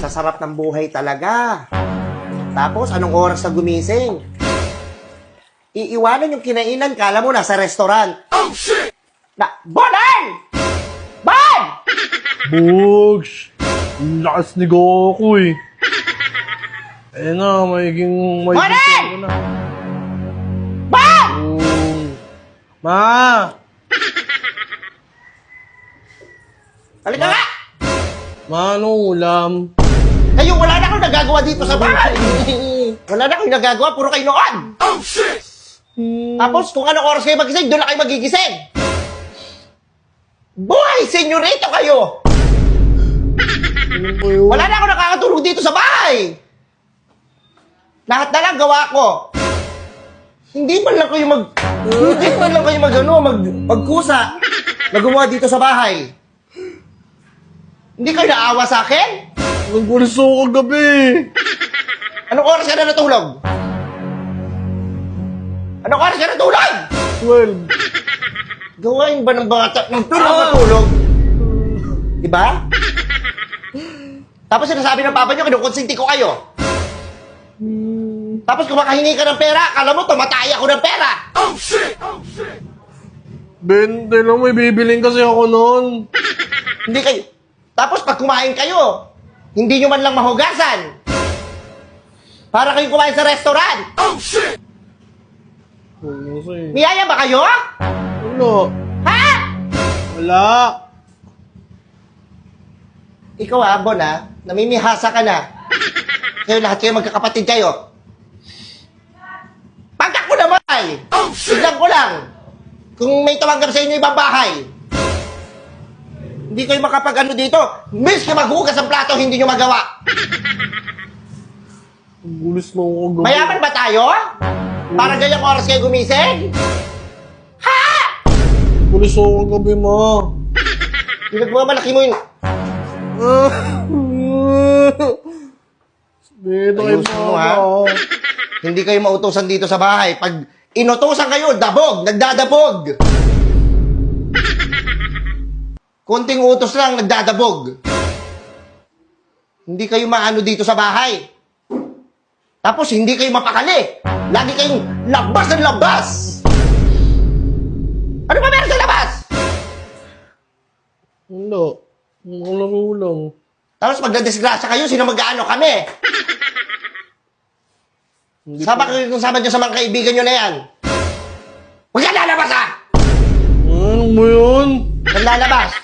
Sa sarap ng buhay talaga. Tapos, anong oras na gumising? Iiwanan yung kinainan, kala mo nasa restaurant. Oh, shit! Bonan! Bon! Bugs! Ang lakas ni Goku eh. Ayun na, magiging Bonan! ko na. Bon! Oh. Ma! Halika nga! Ma, anong ulam? Kayo, wala na akong nagagawa dito sa bahay. Wala na akong nagagawa, puro kayo noon. Oh, shit! Tapos, kung anong oras kayo magising, doon na kayo magigising. Buhay, senyorito kayo! Ano ba yun? Wala na ako nakakatulog dito sa bahay! Lahat na lang gawa ko. Hindi man lang kayo magkusa na gumawa dito sa bahay. Hindi kayo naawa sa akin? Nagpulis ako kagabi. Anong oras ka na natulog? Anong oras ka natulog? 12. Gawain ba ng bata ng matulog? Diba? Tapos sinasabi ng papa nyo, kinukonsinti ko kayo. Tapos kung makahingi ka ng pera, akala mo tumatay ako ng pera. Oh, shit! Oh, shit! 20 lang, may bibiling kasi ako noon. Hindi kayo. Tapos pag kumain kayo, hindi nyo man lang mahugasan. Para kayong kumain sa restaurant. Oh, shit! Oo, kasi. Niyaya ba kayo? Wala. Ha? Wala. Ikaw Bon namimihasa ka na. Kayo lahat kayo magkakapatid kayo. Pagka ko naman, tignan ko lang. Kung may tumanggap sa inyo ibang bahay, hindi kayo makapag-ano dito. Miss ka maghugas ang plato, hindi nyo magawa. Nagpulis na ako kagabi. Mayaman ba tayo? Para ganyang oras kayo gumising? Ha? Nagpulis ako kagabi, ma. Pinagmamalaki mo yun. Dito kayo, Ayusin mo, ha? ma. Hindi kayo mautusan dito sa bahay. Pag inutusan kayo, dabog, nagdadabog. Konting utos lang, nagdadabog. Hindi kayo maano dito sa bahay. Tapos hindi kayo mapakali. Lagi kayong labas ng labas. Ano ba meron sa labas? Wala. Ang lang. Tapos magdadisgrasya kayo, sino mag-ano kami? Sama kayo kung sama nyo sa mga kaibigan nyo na yan. Huwag ka lalabas ha! Ano mo yun? Huwag lalabas.